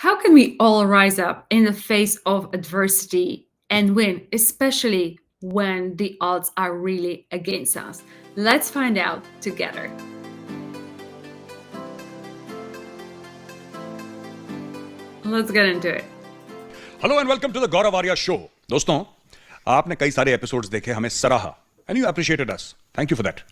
How can we all rise up in the face of adversity and win, especially when the odds are really against us? Let's find out together. Let's get into it. Hello and welcome to the Gaurav Arya show. दोस्तों, आपने कई सारे episodes देखे, हमें सराहा and you appreciated us. Thank you for that.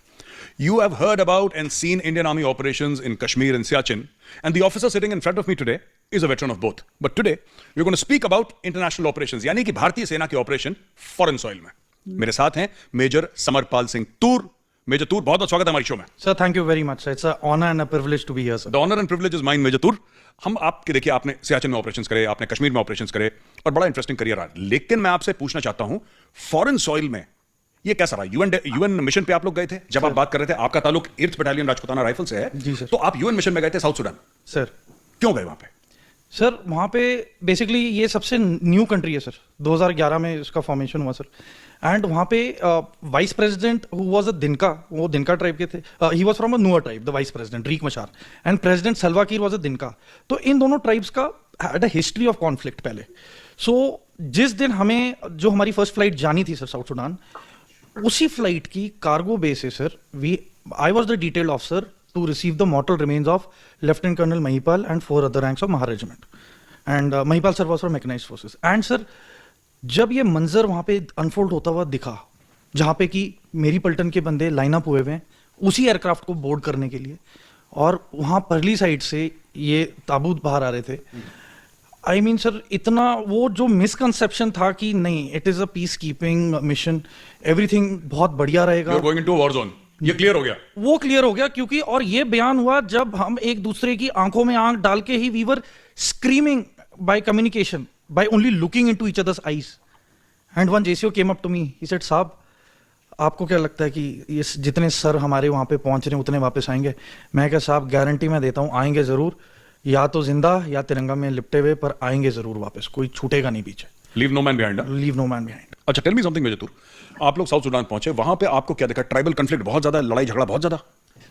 You have heard about and seen Indian Army operations in Kashmir and Siachen, and the officer sitting in front of me today is a veteran of both. But today, we're going to speak about international operations, यानी कि भारतीय सेना के operation foreign soil में। मेरे साथ हैं major Samarpal Singh तूर। Major तूर, बहुत बहुत स्वागत है हमारी शो में। Sir, thank you very much. It's an honor and a privilege to be here, sir. The honor and privilege is mine, major Toor. हम आपके देखिए, आपने सियाचिन में ऑपरेशंस करे, आपने कश्मीर में ऑपरेशंस करे और बड़ा इंटरेस्टिंग करियर रहा। लेकिन मैं आपसे पूछना चाहता हूं, फॉरेन सॉइल में ये कैसा रहा? यूएन मिशन पे आप लोग गए थे, जब आप बात कर रहे थे, आपका ताल्लुक 8th बटालियन राजपुताना राइफल से है। जी सर। तो आप यूएन मिशन में गए थे साउथ सुडान। सर, क्यों गए वहां पे? सर वहाँ पे बेसिकली ये सबसे न्यू कंट्री है सर। 2011 में इसका फॉर्मेशन हुआ सर। एंड वहाँ पे vice president who was a Dinka, वो दिनका ट्राइब के थे। He was from a Nuer tribe, the vice president Riek Machar, and president Salva Kiir was a Dinka. तो इन दोनों ट्राइब्स का had a history of conflict पहले। So जिस दिन हमें जो हमारी फर्स्ट फ्लाइट जानी थी सर साउथ सुडान, उसी फ्लाइट की कार्गो बेस है sir. I was the detailed officer to receive the mortal remains of lieutenant colonel Mahipal and 4 other ranks of Mahar regiment. And Mahipal sir was from mechanised forces. And sir, जब ये मंजर वहाँ पे unfold होता हुआ दिखा, जहाँ पे कि मेरी पल्टन के बंदे लाइन अप हुए हुए हैं उसी एयरक्राफ्ट को बोर्ड करने के लिए, और वहाँ परली साइड से ये ताबूत बाहर आ रहे थे। आई मीन सर, इतना वो जो मिसकंसेप्शन था कि नहीं, it is a peace keeping mission, everything बहुत बढ़िया रहेगा, गोइंग इनटू वॉर जोन, ये क्लियर हो गया। वो क्लियर हो गया क्योंकि, और ये बयान हुआ जब हम एक दूसरे की आंखों में आंख डाल के ही we were screaming by communication, by only looking into each others eyes. And one JCO came up to me, he said, साहब आपको क्या लगता है कि ये जितने सर हमारे वहां पे पहुंच रहे हैं उतने वापस आएंगे? मैं क्या साहब, गारंटी मैं देता हूं, आएंगे जरूर, या तो जिंदा या तिरंगा में लिपटे हुए, पर आएंगे जरूर वापस, कोई छूटेगा नहीं पीछे। Leave no man behind. Leave no man behind. अच्छा, tell me something major Toor, आप लोग साउथ सुडान पहुंचे, वहां पे आपको क्या देखा? ट्राइबल कॉन्फ्लिक्ट बहुत ज्यादा, लड़ाई झगड़ा बहुत ज्यादा।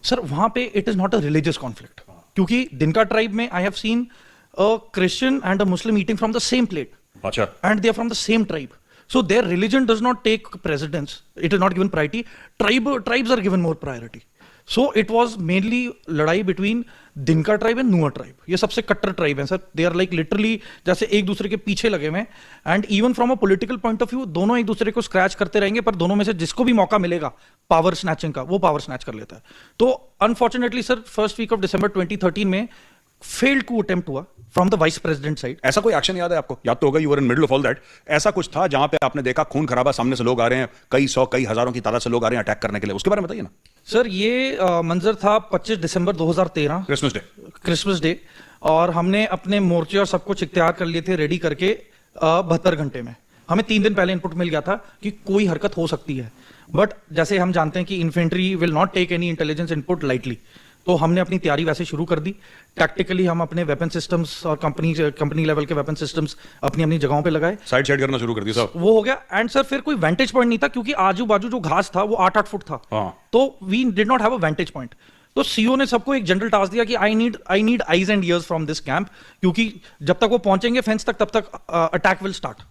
सर वहां पे it is not a religious conflict, क्योंकि दिनका ट्राइब में I have seen a Christian and a Muslim eating from the same plate. अच्छा। And they are from the same tribe, so their religion does not take precedence, it is not given priority. Tribes are given more priority. So it was mainly लड़ाई between Dinka tribe and Nuer tribe. ये सबसे कट्टर tribe है sir. They are like literally जैसे एक दूसरे के पीछे लगे हुए हैं। And even from a political point of view दोनों एक दूसरे को स्क्रैच करते रहेंगे, पर दोनों में से जिसको भी मौका मिलेगा पावर स्नैचिंग का, वो पावर स्नैच कर लेता है। तो unfortunately sir, first week of December 2013 में फेल्ड coup अटेम्प्ट हुआ from the vice president side. ऐसा कोई एक्शन याद है आपको? याद तो होगा, you were in middle of all that. ऐसा कुछ था जहां पे आपने देखा खून खराबा, सामने से लोग आ रहे हैं, कई सौ कई हजारों की तादाद से लोग आ रहे हैं अटैक करने के लिए, उसके बारे में बताइए ना। सर ये मंजर था 25 दिसंबर 2013, क्रिसमस डे, और हमने अपने मोर्चे और सब कुछ इख्तियार कर लिए थे, रेडी करके 72 घंटे में। हमें 3 दिन पहले इनपुट मिल गया था कि कोई हरकत हो सकती है, बट जैसे हम जानते हैं कि infantry will not take any intelligence input lightly, तो हमने अपनी तैयारी वैसे शुरू कर दी। टैक्टिकली हम अपने वेपन सिस्टम्स और कंपनी लेवल के वेपन सिस्टम्स अपनी अपनी जगहों पे लगाए, साइड करना शुरू कर दिया साहब। वो हो गया। एंड सर फिर कोई वेंटेज पॉइंट नहीं था, क्योंकि आजू बाजू जो घास था वो 8-8 फुट था। तो we did not have a vantage point. तो सीओ ने सबको एक जनरल टास्क दिया कि I need eyes and ears from this camp, क्योंकि जब तक वो पहुंचेंगे फेंस तक, तब तक attack will start.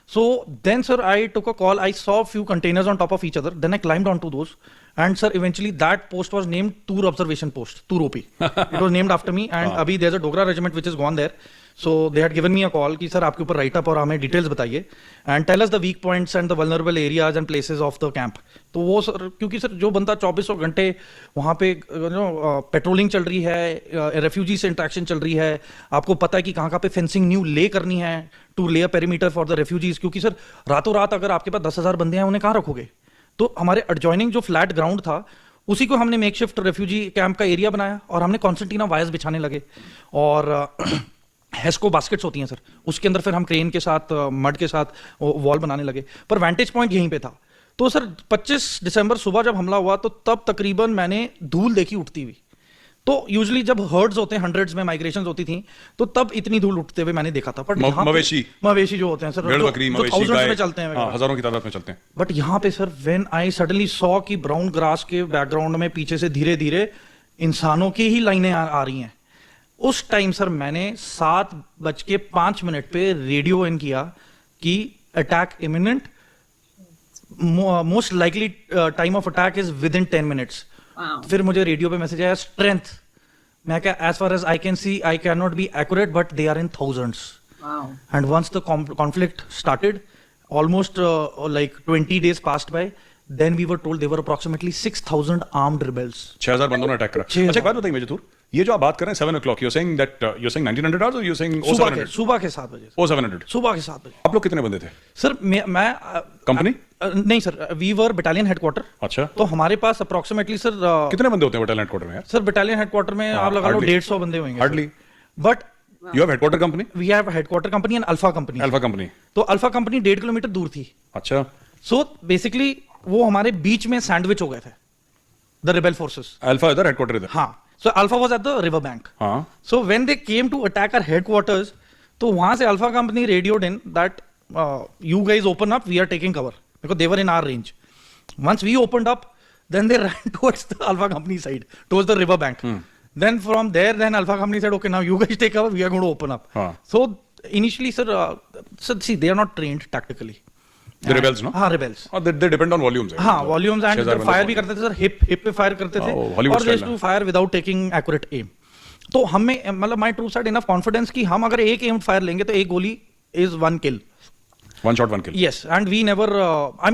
So then sir, I took a call, I saw a few containers on top of each other, then I climbed onto those, and sir eventually that post was named Toor Observation Post, Toor OP. It was named after me, and abhi there's a Dogra regiment which is gone there. So they had given me a call कि sir आपके ऊपर right up और हमें details बताइए, and tell us the weak points and the vulnerable areas and places of the camp. तो वो sir, क्योंकि sir जो बंदा 2400 घंटे वहाँ पे पेट्रोलिंग चल रही है, रेफ्यूजी से इंट्रैक्शन चल रही है, आपको पता है कि कहाँ पे फेंसिंग न्यू ले करनी है टू ले अ पेरीमीटर फॉर द रेफ्यूजीज, क्योंकि सर रातों रात अगर आपके पास 10,000 बंदे हैं, उन्हें कहाँ रखोगे? तो हमारे एडजॉइनिंग जो फ्लैट ग्राउंड था, उसी को हमने मेकशिफ्ट रेफ्यूजी कैंप का एरिया बनाया, और हमने कॉन्स्टेंटिना वायर्स बिछाने लगे, और हेस्को बास्केट्स होती हैं सर, उसके अंदर फिर हम क्रेन के साथ, मड के साथ वॉल बनाने लगे, पर वेंटेज पॉइंट यहीं पे था। तो सर 25 दिसंबर सुबह जब हमला हुआ, तो तब तकरीबन मैंने धूल देखी उठती हुई। तो यूजुअली जब हर्ड्स होते हैं, हंड्रेड्स में माइग्रेशंस होती थी, तो तब इतनी धूल उठते हुए मैंने देखा था। पर मवेशी जो होते हैं सर, थाउजेंड्स में चलते हैं, हजारों की तादाद में चलते हैं। बट यहाँ पे sir when I suddenly saw कि ब्राउन ग्रास के बैकग्राउंड में पीछे से धीरे धीरे इंसानों की ही लाइनें आ रही हैं, उस टाइम सर मैंने 7:05 पे रेडियो इन किया कि attack imminent, most likely time of attack is within 10 minutes. फिर मुझे रेडियो पे मैसेज आया स्ट्रेंथ। मैं क्या, as far as I can see I can not be accurate but they are in thousands. And once the conflict started, almost like 20 days passed by, then we were told there were approximately 6,000 armed rebels. 6,000 बंदों ने attack करा। अच्छा, एक बात बताइए मुझे, ये जो आप बात कर रहे हैं 7 o'clock, you're saying 1900 hours or you're saying 0700? सुबह के 7 बजे। 0700? सुबह के 7 बजे। आप लोग कितने बंदे थे सर? मैं कंपनी नहीं sir, we were battalion headquarter. अच्छा, तो हमारे पास अप्रोक्सीमेटली सर कितने बंदे होते हैं बटालियन हेडक्वार्टर में यार? सर बटालियन हेडक्वार्टर में आप लगा लो 150 बंदे होंगे hardly. But you have headquarter company? We have headquarter company and alpha company. Alpha company. तो अल्फा कंपनी 1.5 किलोमीटर दूर थी। अच्छा। सो बेसिकली वो हमारे बीच में सैंडविच हो गए थे, द रिबेल फोर्सेस। अल्फा इधर, हेडक्वार्टर इधर। हाँ, so alpha was at the river bank. हाँ। So when they came to attack our headquarters, तो वहां से alpha company radioed in that you guys open up, we are taking cover, because they were in our range. Once we opened up, then they ran towards the Alpha Company side, towards the river bank. Then from there, then Alpha Company said, okay, now you guys take cover, we are going to open up. So initially, sir, see, they are not trained tactically. The rebels, no? हाँ, rebels. They depend on volumes. हाँ, volumes, and fire भी करते थे sir, hip पे fire करते थे, और they used to fire without taking accurate aim. तो हमें मतलब my troops had enough confidence कि हम अगर एक aimed fire लेंगे तो एक गोली is one kill. One shot, one kill. Yes, and we never,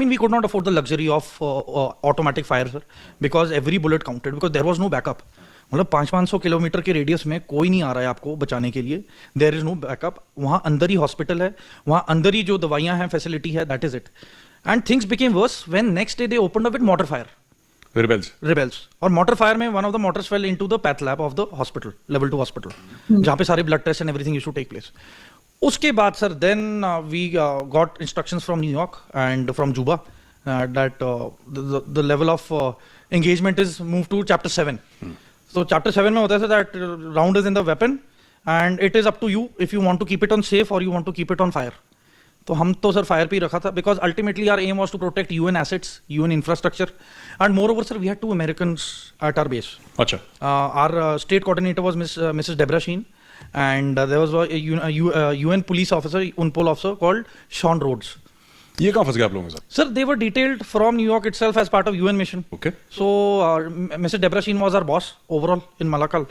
we could not afford the luxury of automatic fire, sir, because every bullet counted, because there was no backup. मतलब 500 kilometre के radius में कोई नहीं आ रहा है आपको बचाने के लिए, देयर इज नो बैकअप। वहाँ अंदर ही हॉस्पिटल है, वहाँ अंदर ही जो दवाइयाँ हैं, फैसिलिटी है, that is it. And things became worse when next day they opened up with mortar fire. Rebels. और मोटर फायर में one of the mortars fell into the path lab of the hospital, level 2 hospital, जहाँ पे सारे blood test and everything used to take place. उसके बाद sir then we got instructions from New York and from Juba that the level of engagement is move to chapter 7। तो chapter 7 में होता है that round is in the weapon and it is up to you if you want to keep it on safe और you want to keep it on fire. तो हम तो sir fire पे ही रखा था, because ultimately our aim was to protect UN assets, UN infrastructure, and moreover sir we had 2 Americans at our base. अच्छा। Our state coordinator was Mrs Debra Sheen, and there was a UN police officer, UNPOL officer called Sean Rhodes. ये कहाँ फंस गए आप लोगों के साथ? Sir, they were detailed from New York itself as part of UN mission. Okay. So Mrs. Deborah Sheen was our boss overall in Malakal,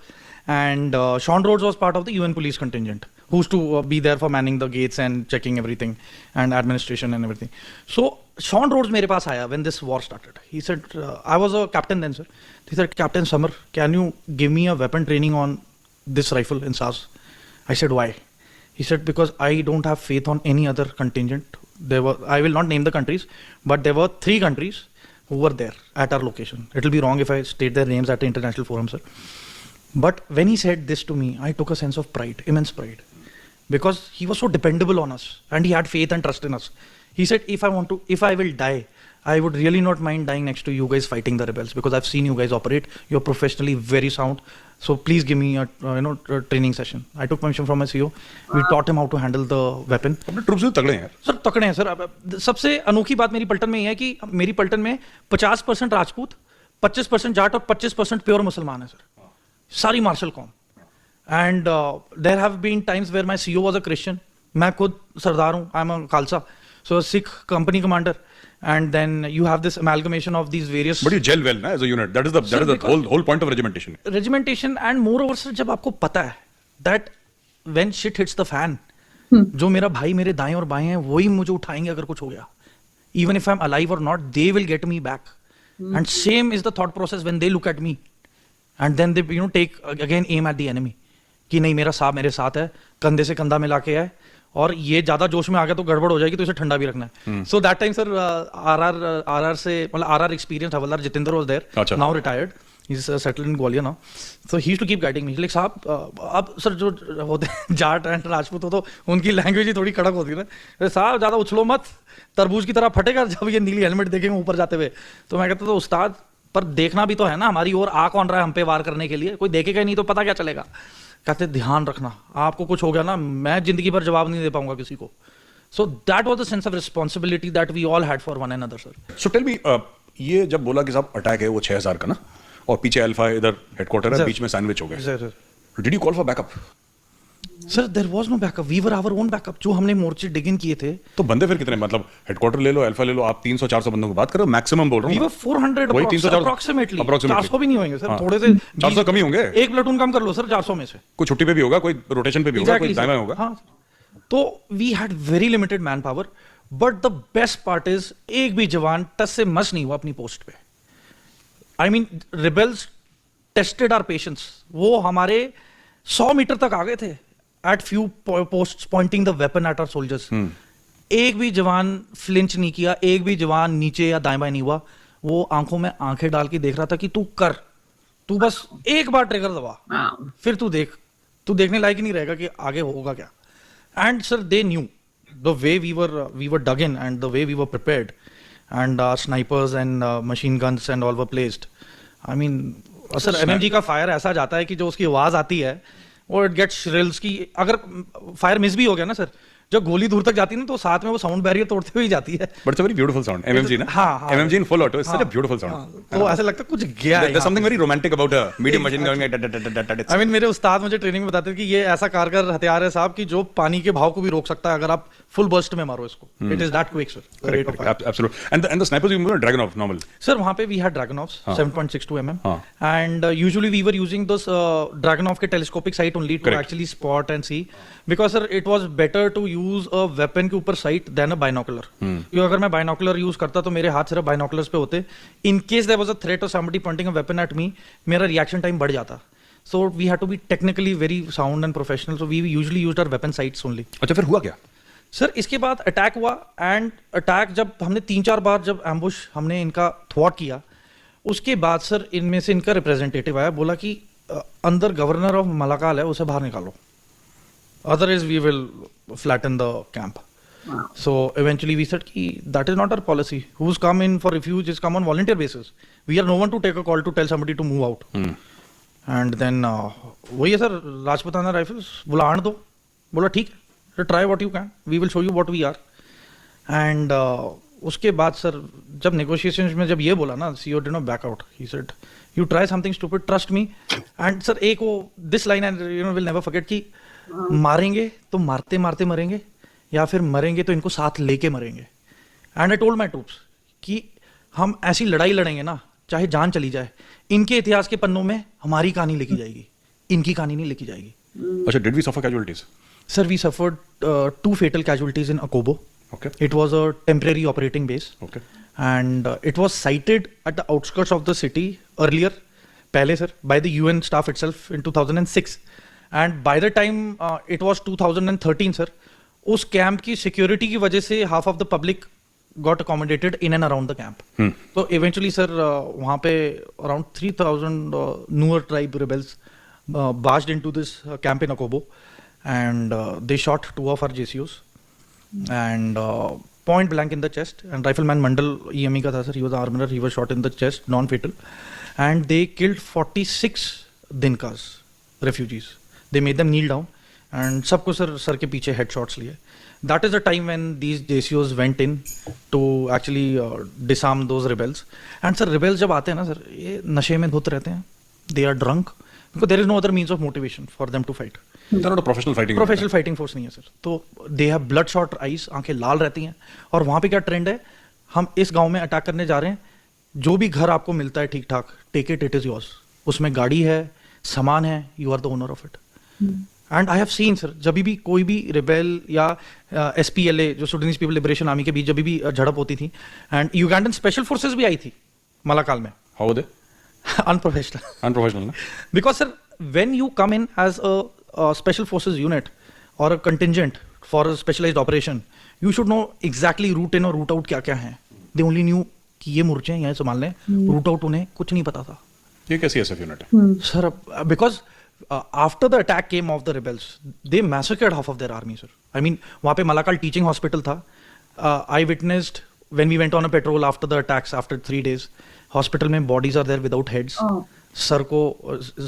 and Sean Rhodes was part of the UN police contingent, who used to be there for manning the gates and checking everything and administration and everything. So Sean Rhodes मेरे पास आया when this war started. He said, I was a captain then, sir. He said, Captain Samar, can you give me a weapon training on this rifle in SAS? I said, why? He said, because I don't have faith on any other contingent. I will not name the countries, but there were 3 countries who were there at our location. It will be wrong if I state their names at the international forum, sir. But when he said this to me, I took a sense of pride, immense pride, because he was so dependable on us and he had faith and trust in us. He said, if I will die, I would really not mind dying next to you guys fighting the rebels, because I've seen you guys operate. You're professionally very sound. So please give me a training session. I took permission from my CEO. We taught him how to handle the weapon. अपने troops भी तगड़े हैं यार। Sir तगड़े हैं sir. अब सबसे अनोखी बात मेरी पलटन में ये है कि मेरी पलटन में 50% राजपूत, 25% जाट और 25% प्योर मुसलमान है सर, सारी मार्शल कॉम। And there have been times where my CEO was a Christian. मैं खुद सरदार हूँ, I am a Khalsa, so Sikh company commander, and then you have this amalgamation of these various. But you gel well, na, as a unit. That is the whole point of regimentation. Regimentation, and moreover sir, जब आपको पता है that when shit hits the fan, जो मेरा भाई मेरे दाएं और बाएं हैं वही मुझे उठाएंगे अगर कुछ हो गया. Even if I'm alive or not, they will get me back. And same is the thought process when they look at me, and then they take again aim at the enemy. कि नहीं मेरा साहब मेरे साथ है, कंधे से कंधा मिला के है, और ये ज्यादा जोश में आ गया तो गड़बड़ हो जाएगी, तो इसे ठंडा भी रखना है. So that time sir RR से मतलब RR experience Havildar Jitendra was there, now retired, he is settled in Gwalior now. So he used to keep guiding me like साहब अब सर जो होते हैं जाट एंड राजपूत हो तो उनकी लैंग्वेज ही थोड़ी कड़क होती है ना, साहब ज्यादा उछलो मत, तरबूज की तरह फटेगा जब ये नीली हेलमेट देखेंगे ऊपर जाते हुए. तो मैं कहता था उस्ताद पर देखना भी तो है ना, हमारी ओर आ कौन रहा है हम पे वार करने के लिए, कोई देखेगा नहीं तो पता क्या चलेगा. कहते ध्यान रखना, आपको कुछ हो गया ना मैं जिंदगी भर जवाब नहीं दे पाऊंगा किसी को. So that was the sense of responsibility that we all had for one another sir. So tell me, ये जब बोला कि साहब अटैक है वो 6000 का ना, और पीछे अल्फा इधर हेडक्वार्टर है, बीच में सैंडविच हो गए, Did you call for backup? Sir there was no backup, we were our own backup. जो हमने मोर्चे डिग इन किए थे. तो बंदे फिर कितने, मतलब हेडक्वार्टर ले लो, अल्फा ले लो, आप 300-400 बंदों की बात करो, मैक्सिमम बोल रहा हूं. वी वर 400 वही 300 अप्रोक्सीमेटली. 400 भी नहीं होंगे सर, थोड़े से 400 कम ही होंगे. एक प्लेटून कम कर लो सर 400 में से. कोई छुट्टी पे भी होगा, कोई रोटेशन पे भी होगा, कोई दाएं होगा. हाँ. तो we had very limited manpower, but the best part is एक भी जवान टस से मस नहीं हुआ अपनी पोस्ट पे. I mean rebels tested our patience. वो हमारे 100 मीटर तक आ गए थे at few posts pointing the weapon at our soldiers. एक भी जवान फ्लिंच नहीं किया, एक भी जवान नीचे या दाएं बाएं नहीं हुआ. वो आंखों में आंखें डाल के देख रहा था कि तू कर, तू बस एक बार ट्रिगर दबा, फिर तू देख, तू देखने लायक ही नहीं रहेगा कि आगे होगा क्या. And sir they knew the way we were dug in and the way we were prepared and our snipers and machine guns and all were placed. I mean sir MMG का फायर ऐसा जाता है कि जो उसकी आवाज आती है और इट गेट्स श्रिल्स की. अगर फायर मिस भी हो गया ना सर, जब गोली दूर तक जाती है ना, तो साथ में वो साउंड बैरियर तोड़ते हुए ही जाती है. But it's a very beautiful sound. MMG ना. हाँ. MMG in full auto, it's such a beautiful sound. तो ऐसा लगता है कुछ गया है. There is something very romantic about a medium machine gun. I mean मेरे उस्ताद मुझे ट्रेनिंग में बताते थे कि ये ऐसा कारगर हथियार है साहब कि जो पानी के भाव को भी रोक सकता है अगर आप फुल बर्स्ट में मारो इसको. It is that quick sir. Absolutely. And the snipers you use Dragunov normal. Sir वहां पे we had Dragunov 7.62 mm and usually we were using those Dragunov के telescopic sight only to actually spot and see, because sir it was better to use a weapon के ऊपर site then अ binocular. क्योंकि अगर मैं binocular use करता तो मेरे हाथ सिर्फ बाइनोकुलर्स पे होते. In case there was a threat of somebody pointing a weapon at me, मेरा रिएक्शन टाइम बढ़ जाता. So we had to be technically very sound and professional. So we usually used our weapon sights only. अच्छा, फिर हुआ क्या sir? इसके बाद attack हुआ एंड अटैक जब हमने 3-4 बार जब एम्बुश हमने इनका थ्वाट किया, उसके बाद सर इनमें से इनका रिप्रेजेंटेटिव आया, बोला कि अंदर गवर्नर ऑफ मलाकाल है, उसे बाहर निकालो, otherwise we will flatten the camp. So eventually we said कि that is not our policy. Who's come in for refuge is come on volunteer basis. We are no one to take a call to tell somebody to move out. And then वही है sir, Rajputana rifles बोला आने दो. बोला ठीक है, try what you can. We will show you what we are. And उसके बाद सर जब negotiations में जब ये बोला ना, CEO did not back out. He said you try something stupid, trust me. And sir एक वो this line and will never forget कि मारेंगे तो मारते मारते मरेंगे, या फिर मरेंगे तो इनको साथ लेके मरेंगे. And I told my troops कि हम ऐसी लड़ाई लड़ेंगे ना, चाहे जान चली जाए, इनके इतिहास के पन्नों में हमारी कहानी लिखी जाएगी, इनकी कहानी नहीं लिखी जाएगी. अच्छा, did we suffer casualties? Sir we suffered 2 fatal casualties in Akobo. Okay. It was a temporary operating base. Okay. And it was sited at the outskirts of the city earlier, पहले sir, by the UN staff itself in 2006. And by the time it was 2013 sir, उस camp की security की वजह से half of the public got accommodated in and around the camp. तो eventually sir वहाँ पे around 3000 Nuer tribe rebels barged into this camp in Akobo and they shot 2 of our JCOs and point blank in the chest. And rifleman Mandal EME का था sir, he was the armorer, he was shot in the chest, non-fatal. And they killed 46 Dinkas refugees. They made them kneel down. And सबको sir के पीछे headshots लिए. That is the time when these JCOs went in to actually disarm those rebels. And sir rebels जब आते हैं ना sir, ये नशे में धुत रहते हैं. They are drunk because there is no other means of motivation for them to fight. They're not a professional fighting. Professional fighting force नहीं है सर. तो they have bloodshot eyes, आंखें लाल रहती हैं. और वहाँ पे क्या ट्रेंड है, हम इस गांव में अटैक करने जा रहे हैं, जो भी घर आपको मिलता है ठीक ठाक, take it, it is yours. उसमें गाड़ी है, सामान है, you are the owner of it. And I have seen sir, जब भी कोई भी रिबेल या SPLA जो सुडानीज पीपल लिबरेशन आर्मी के बीच जब भी झड़प होती थी, एंड युगांडन स्पेशल फोर्सेस भी आई थी मलाकाल में. How were they? Unprofessional ना? Because sir, when you come in as a special forces unit or a contingent for a specialized operation, you should know exactly route in और route out क्या क्या है. They only knew कि ये मोर्चे हैं, यहाँ संभालने हैं. Route out उन्हें कुछ नहीं पता था. ये कैसी SF unit है? Sir, because after the attack came of the rebels, they massacred half of their army, sir. I mean, वहाँ पे मलाकाल teaching hospital था. I witnessed when we went on a patrol after the attacks, after 3 days, hospital में bodies are there without heads. Sir को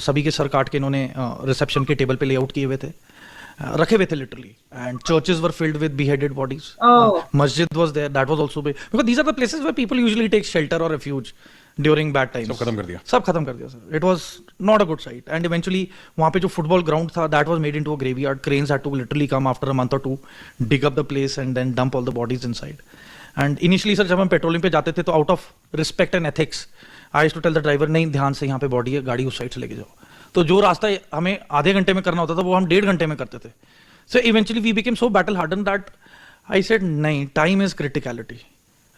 सभी के sir काट के इन्होंने रिसेप्शन के टेबल पे लेआउट किए हुए थे, रखे हुए थे literally. And churches were filled with beheaded bodies. Masjid was there, that was also because these are the places where people usually take shelter or refuge. During bad times. सब खत्म कर दिया। सब खत्म कर दिया sir. It was not a good sight and eventually वहाँ पे जो फुटबॉल ग्राउंड था that was made into a graveyard. Cranes had to literally come after a month और to, dig up the place and then dump all the bodies inside. And initially sir जब हम patrolling पे जाते थे तो out of respect and ethics I used to tell the driver नहीं ध्यान से यहाँ पे बॉडी है, गाड़ी उस साइड से लेके जाओ। तो जो रास्ता हमें आधे घंटे में करना होता था वो हम 1.5 घंटे में करते थे। So eventually we became so battle hardened that I said नहीं, time is criticality.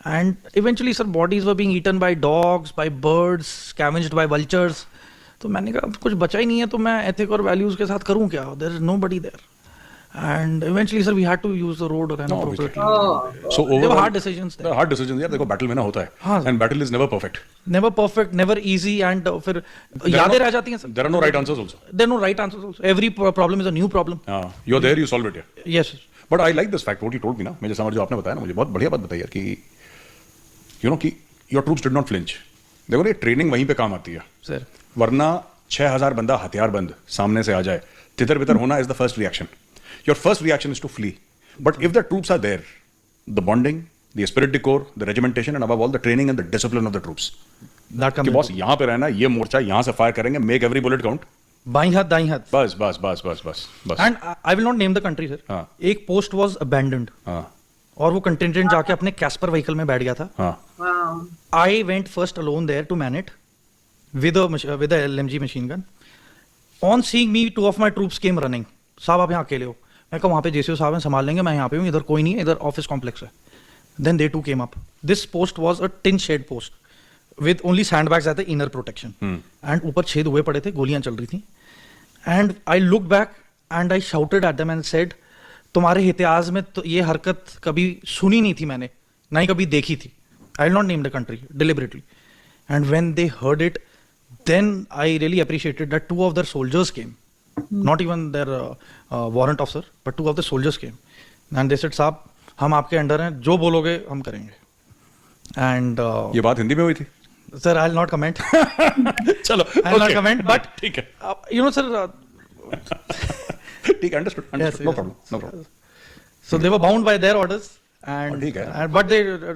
And eventually sir bodies were being eaten by dogs, by birds, scavenged by vultures. तो मैंने कहा अब कुछ बचा ही नहीं है तो मैं एथिक और वैल्यूज के साथ करूं क्या? There is nobody there. And eventually, sir, we had to use the road and appropriately. So There were hard decisions there. Hard decisions, यार देखो battle में ना होता है. हाँ, and battle is never perfect. Never perfect, never easy, and फिर यादें रह जाती हैं sir. There are no right answers also. There are no right answers also. Every problem is a new problem. You're there, you solve it. Yeah. Yes, sir. But I like this fact. What you told me ना, मुझे समझ जो आपने बताया ना, मुझे बहुत बढ़िया बात बताई यार कि you know कि your troops did not flinch. देखो ये ट्रेनिंग वहीं पे काम आती है. Sir. वरना 6000 बंदा हथियार बंद सामने से आ जाए, तितर बितर होना is the first reaction. Your first reaction is to flee. But if the troops are there, the bonding, the esprit de corps, the regimentation, and above all the training and the discipline of the troops. That comes. कि boss यहाँ पे रहना, ये मोर्चा यहाँ से fire करेंगे, make every bullet count. बाईं हाथ दाईं हाथ. बस बस बस बस बस बस. And I will not name the country, sir. हाँ. एक post was abandoned. हाँ. और वो contingent जाके अपने कैस्पर व्हीकल में बैठ गया था. हाँ. Wow. I went first alone there to man it with a LMG machine gun. On seeing me, 2 of my troops came running. साहब आप यहाँ अकेले हो. मैं कहा वहाँ पे जेसीओ साहब हैं संभाल लेंगे, मैं यहाँ पे हूँ, इधर कोई नहीं है, इधर ऑफिस कॉम्प्लेक्स है. Then they too came up. This post was a tin shed post with only sandbags at the inner protection and ऊपर छेद हुए पड़े थे, गोलियां चल रही थी. And I look back and I shouted at them and said तुम्हारे इतिहास में तो ये हरकत कभी सुनी नहीं थी मैंने, ना ही कभी देखी थी. I will not name the country deliberately. And when they heard it then I really appreciated that 2 of their soldiers came. Not even their warrant officer, but 2 of the soldiers came. And they said, साहब हम आपके under हैं, जो बोलोगे हम करेंगे. And ये बात हिंदी में हुई थी? Sir, I'll not comment. चलो. I'll not comment, but ठीक है. You know, sir. ठीक है, understood. Yes, No problem. No problem. So they were bound by their orders. ठीक है. But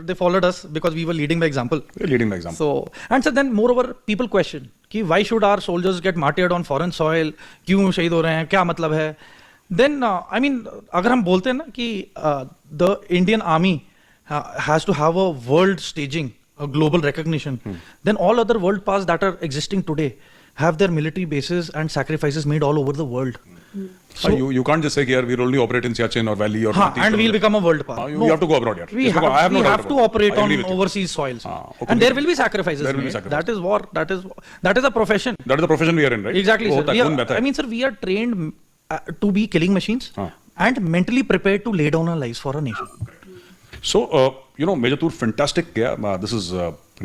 they followed us because we were leading by example. We're leading by example. So and so then moreover people question कि why should our soldiers get martyred on foreign soil? क्यों शहीद हो रहे हैं? क्या मतलब है? Then I mean अगर हम बोलते हैं ना कि the Indian army has to have a world staging, a global recognition, then all other world powers that are existing today have their military bases and sacrifices made all over the world. So you can't just say here we only operate in Siachen or Valley or and we'll become a world power. You have to go abroad here. We have to operate on overseas soils. Okay. And there will be sacrifices. There will be sacrifices. That is war. That is a profession. That is the profession we are in, right? Exactly, sir. I mean, sir, we are trained to be killing machines and mentally prepared to lay down our lives for our nation. So, Major Toor, fantastic. Yeah, this is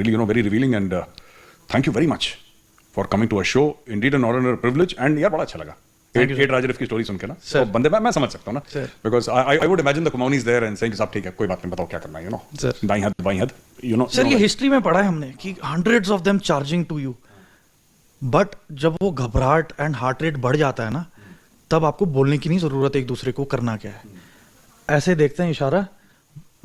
really, very revealing, and thank you very much for coming to our show. Indeed, an honor and a privilege. And यार बड़ा अच्छा लगा. 8 राजरीफ की story सुन के ना, तो बंदे मैं समझ सकता हूँ ना, because I would imagine the Kumaunis there and saying कि साहब ठीक है, कोई बात नहीं, बताओ क्या करना है, दाईं हाथ बाईं हाथ, सर ये हिस्ट्री में पढ़ा है हमने कि hundreds of them charging to you, but जब वो घबराहट एंड हार्ट रेट बढ़ जाता है ना, तब आपको बोलने की नहीं जरूरत है एक दूसरे को करना क्या है. ऐसे देखते हैं इशारा,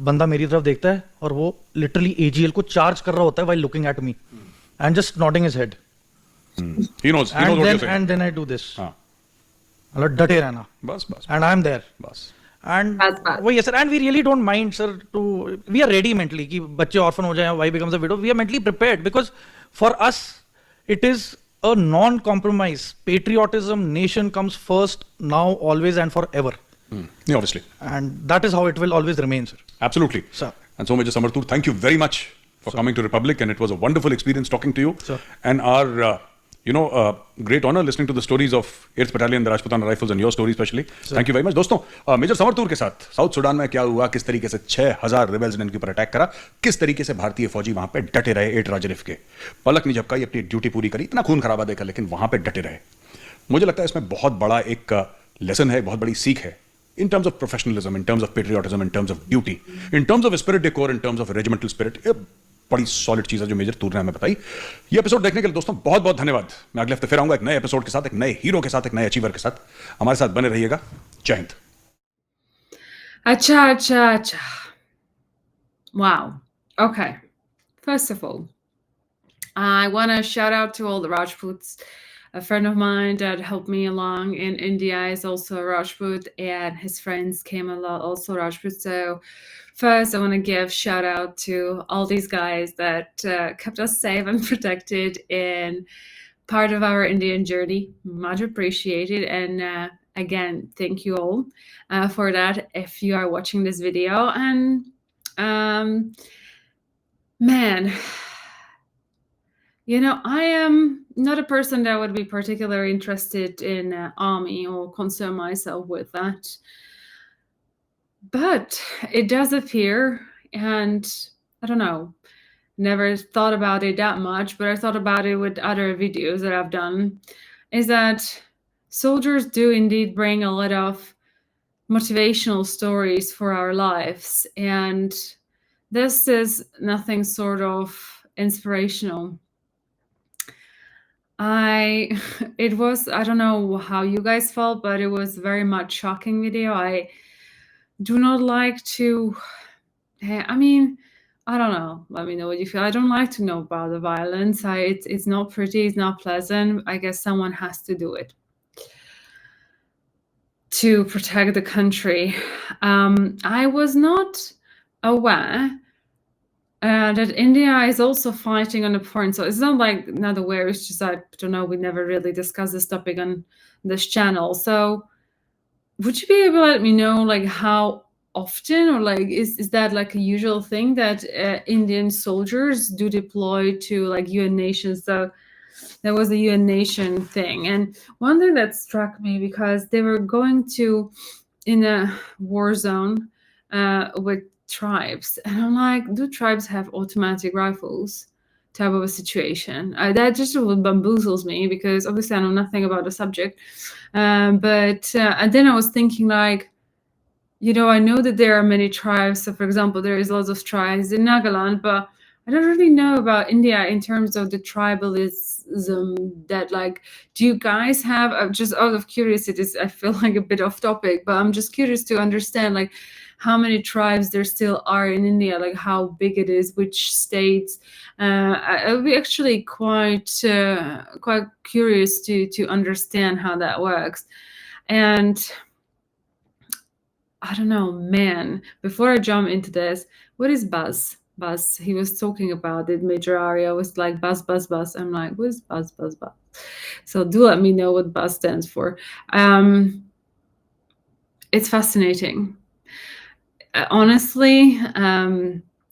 बंदा मेरी तरफ देखता है और वो लिटरली AGL को चार्ज कर रहा होता है while looking at me and just nodding his head. He knows what you're saying. And then I do this. मतलब डटे रहना. बस. And I'm there. बस. And वो yes sir, and we really don't mind sir we are ready mentally कि बच्चे orphan हो जाएं, wife becomes a widow. We are mentally prepared because for us it is a non-compromise. Patriotism, nation comes first, now, always, and forever. Yeah, obviously. And that is how it will always remain, sir. Absolutely. Sir. And so, Major Samar Toor, thank you very much for coming to Republic, and it was a wonderful experience talking to you. Sir. And our, great honor listening to the stories of 8th Battalion, the Rajputana Rifles, and your story especially. Sir. Thank you very much. दोस्तों, major summer तूर के साथ south Sudan में क्या हुआ, किस तरीके से 6000 rebels ने इनके ऊपर अटैक करा, किस तरीके से भारतीय फौजी वहां पे डटे रहे, 8 राजरीफ के, पलक नहीं झपकाई, अपनी ड्यूटी पूरी करी, इतना खून खराबा देखा, लेकिन वहां पे डटे रहे. मुझे लगता है इसमें बहुत बड़ा एक लेसन है, बहुत बड़ी सीख है, in terms of professionalism, in terms of patriotism, in terms of duty, in terms of spirit de corps, in terms of regimental spirit. ये बड़ी सॉलिड चीज है जो मेजर तूर ने हमें बताई. ये एपिसोड देखने के लिए दोस्तों बहुत बहुत धन्यवाद. मैं अगले हफ्ते फिर आऊंगा एक नए एपिसोड के साथ, एक नए हीरो के साथ, एक नए अचीवर के साथ. हमारे साथ बने रहिएगा. जय हिंद. अच्छा. Wow. Okay. First of all, I want to shout out to all the Rajputs. A friend of mine that helped me along in India is also a Rajput, and his friends came a lot also Rajput. So first, I want to give shout out to all these guys that kept us safe and protected in part of our Indian journey. Much appreciated, and again, thank you all for that. If you are watching this video, and man, you know, I am not a person that would be particularly interested in army or concern myself with that. But it does appear, and I don't know, never thought about it that much, but I thought about it with other videos that I've done, is that soldiers do indeed bring a lot of motivational stories for our lives. And this is nothing sort of inspirational. It was, I don't know how you guys felt, but it was very much shocking video. I do not like to, I mean, I don't know. Let me know what you feel. I don't like to know about the violence. It's not pretty. It's not pleasant. I guess someone has to do it to protect the country. I was not aware that India is also fighting on the front. So it's not like not aware. It's just I don't know. We never really discussed this topic on this channel. So would you be able to let me know like how often, or like is that like a usual thing that Indian soldiers do deploy to like UN nations? So there was a UN nation thing, and one thing that struck me, because they were going to in a war zone with tribes, and I'm like, do tribes have automatic rifles? Type of a situation that just bamboozles me, because obviously I know nothing about the subject. But and then I was thinking, like, you know, I know that there are many tribes. So, for example, there is lots of tribes in Nagaland, but I don't really know about India in terms of the tribalism. That, like, do you guys have? Just out of curiosity, I feel like a bit off topic, but I'm just curious to understand, like, how many tribes there still are in India, like how big it is, which states. I'll be actually quite curious to understand how that works. And I don't know, man. Before I jump into this, what is buzz? Buzz. He was talking about it. Major Arya was like buzz, buzz, buzz. I'm like, what is buzz, buzz, buzz? So do let me know what buzz stands for. It's fascinating. Honestly,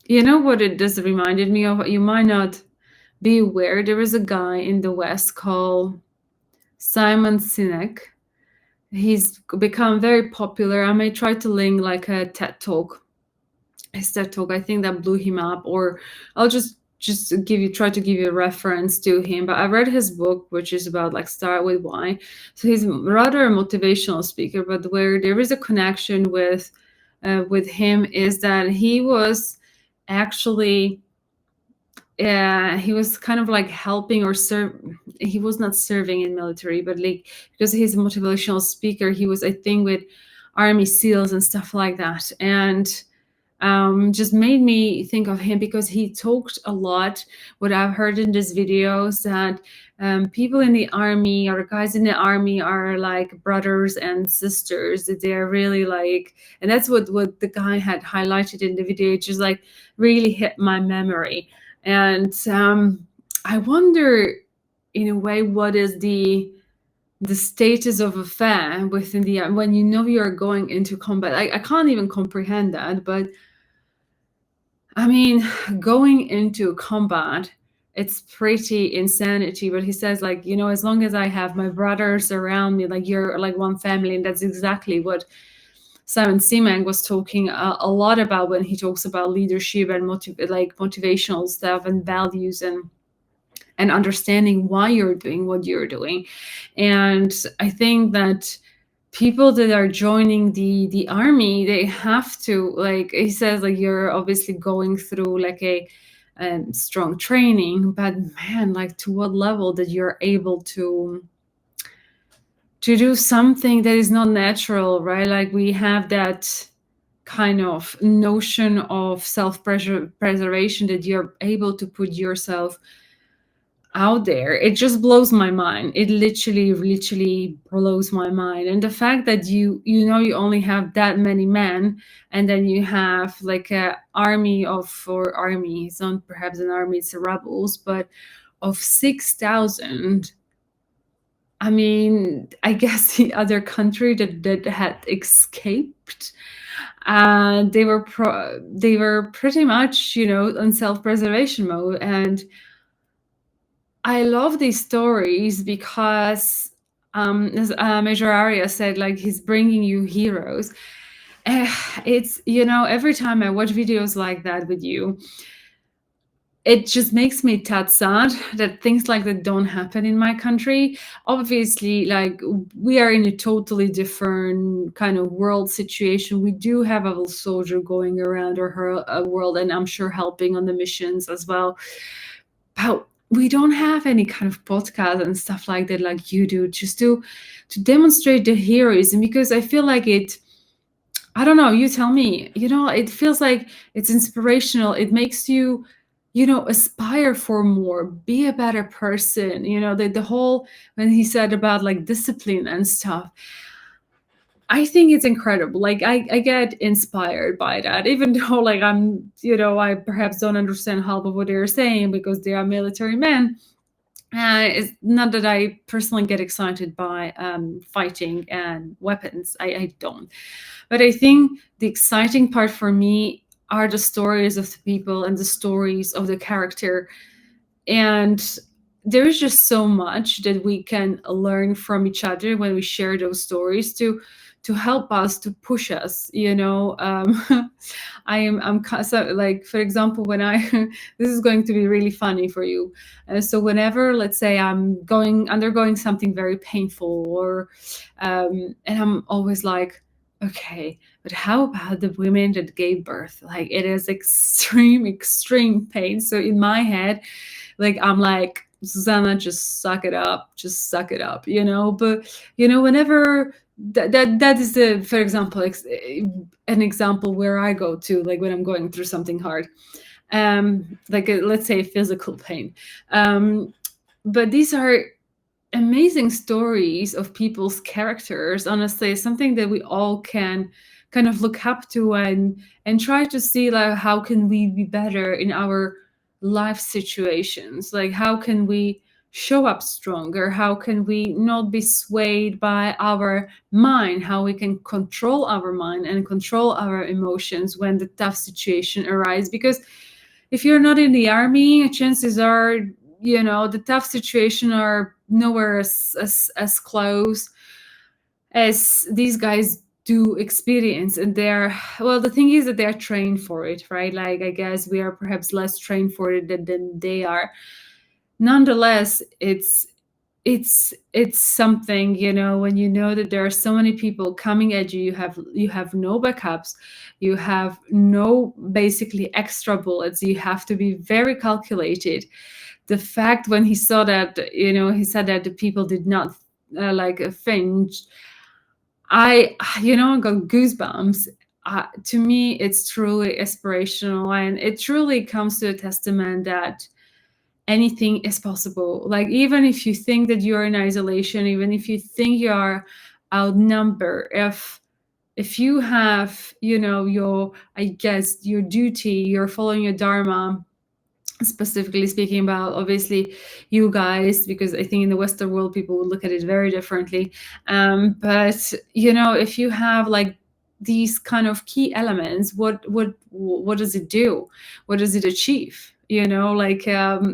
you know what it just reminded me of? You might not be aware. There is a guy in the West called Simon Sinek. He's become very popular. I may try to link like a TED Talk. His TED Talk, I think that blew him up, or I'll just try to give you a reference to him. But I read his book, which is about like start with why. So he's rather a motivational speaker, but where there is a connection with him is that he was actually he was kind of like helping or he was not serving in military, but like because he's a motivational speaker, he was, I think, with Army SEALs and stuff like that. And just made me think of him, because he talked a lot, what I've heard in these videos, that people in the army or guys in the army are like brothers and sisters, that they're really like, and that's what the guy had highlighted in the video. It just like really hit my memory. And I wonder, in a way, what is the status of affair within the, when you know you're going into combat. I can't even comprehend that, but I mean, going into combat, it's pretty insanity. But he says, like, you know, as long as I have my brothers around me, like, you're like one family. And that's exactly what Simon Sinek was talking a lot about when he talks about leadership and motivational stuff and values and understanding why you're doing what you're doing. And I think that people that are joining the army, they have to, like he says, like, you're obviously going through like a strong training, but man, like, to what level that you're able to do something that is not natural, right? Like, we have that kind of notion of self-preservation, that you're able to put yourself out there. It just blows my mind. It literally blows my mind. And the fact that you only have that many men, and then you have like a army or army, it's not perhaps an army, it's rebels, but of 6,000. I mean, I guess the other country that had escaped, and they were pretty much, on self-preservation mode. And I love these stories because, as Major Arya said, like, he's bringing you heroes. It's, every time I watch videos like that with you, it just makes me tad sad that things like that don't happen in my country. Obviously, like, we are in a totally different kind of world situation. We do have a soldier going around our world, and I'm sure helping on the missions as well. But we don't have any kind of podcast and stuff like that like you do, just to demonstrate the heroism, because I feel like I don't know, you tell me, it feels like it's inspirational. It makes you, aspire for more, be a better person. The whole, when he said about like discipline and stuff, I think it's incredible. Like, I get inspired by that, even though, like, I'm, I perhaps don't understand half of what they're saying because they are military men. It's not that I personally get excited by fighting and weapons. I don't. But I think the exciting part for me are the stories of the people and the stories of the character. And there is just so much that we can learn from each other when we share those stories to help us, to push us. I'm so, like, for example, when I this is going to be really funny for you. So whenever, let's say, I'm undergoing something very painful, or and I'm always like, okay, but how about the women that gave birth? Like, it is extreme pain. So in my head, like, I'm like, Susanna, just suck it up, but whenever that is the, for example, an example where I go to, like, when I'm going through something hard, like, let's say, physical pain, but these are amazing stories of people's characters. Honestly, something that we all can kind of look up to, and try to see, like, how can we be better in our life situations? Like, how can we show up stronger? How can we not be swayed by our mind? How we can control our mind and control our emotions when the tough situation arises? Because if you're not in the army, chances are, the tough situation are nowhere as close as these guys do experience. And the thing is that they're trained for it, right? Like, I guess we are perhaps less trained for it than they are. Nonetheless, it's something, when you know that there are so many people coming at you. You have no backups, you have no basically extra bullets, you have to be very calculated. The fact when he saw that, he said that the people did not flinch, I got goosebumps. To me, it's truly inspirational, and it truly comes to a testament that anything is possible. Like, even if you think that you're in isolation, even if you think you are outnumbered, if you have, your, I guess, your duty, you're following your dharma, specifically speaking about, obviously, you guys, because I think in the Western world people would look at it very differently. But if you have, like, these kind of key elements, what does it do? What does it achieve? Like, I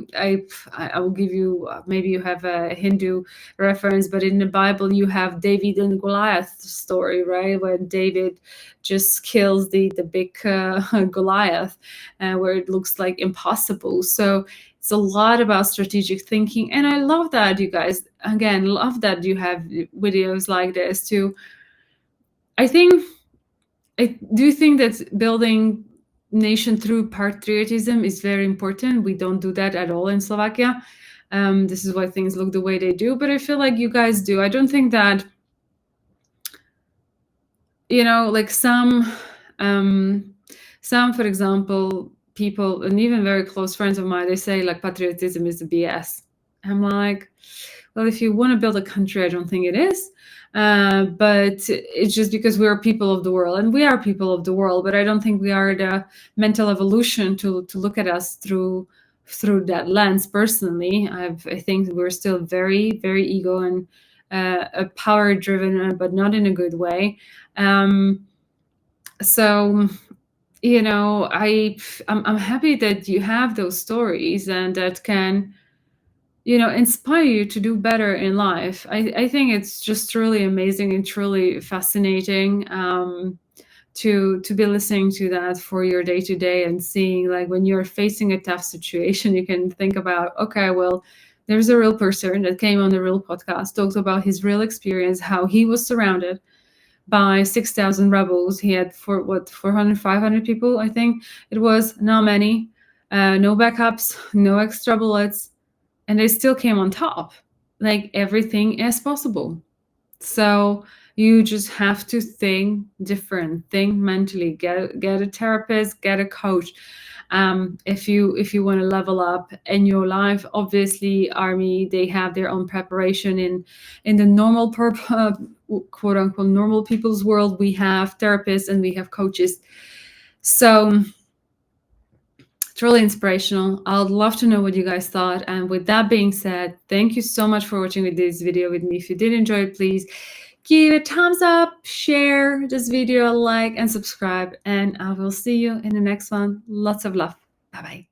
will give you, maybe you have a Hindu reference, but in the Bible you have David and Goliath story, right? When David just kills the big Goliath, where it looks like impossible. So it's a lot about strategic thinking, and I love that you guys, again, love that you have videos like this too. I do think that building nation through patriotism is very important. We don't do that at all in Slovakia. This is why things look the way they do, but I feel like you guys do. I don't think that, like, some, for example, people, and even very close friends of mine, they say, like, patriotism is a BS. I'm like, well, if you want to build a country, I don't think it is. But it's just because we are people of the world, and we are people of the world, but I don't think we are the mental evolution to look at us through that lens. Personally, I think we're still very, very ego and power driven, but not in a good way. So I'm happy that you have those stories and that can inspire you to do better in life. I think it's just truly amazing and truly fascinating to be listening to that for your day-to-day and seeing, like, when you're facing a tough situation, you can think about, okay, well, there's a real person that came on the real podcast, talked about his real experience, how he was surrounded by 6,000 rebels. He had 400, 500 people, I think it was, not many, no backups, no extra bullets, and they still came on top. Like, everything is possible. So you just have to think different, think mentally, get a therapist, get a coach. If you want to level up in your life, obviously Army, they have their own preparation in the normal quote unquote normal people's world. We have therapists and we have coaches. So it's really inspirational. I'd love to know what you guys thought. And with that being said, thank you so much for watching this video with me. If you did enjoy it, please give it a thumbs up, share this video, like, and subscribe. And I will see you in the next one. Lots of love. Bye-bye.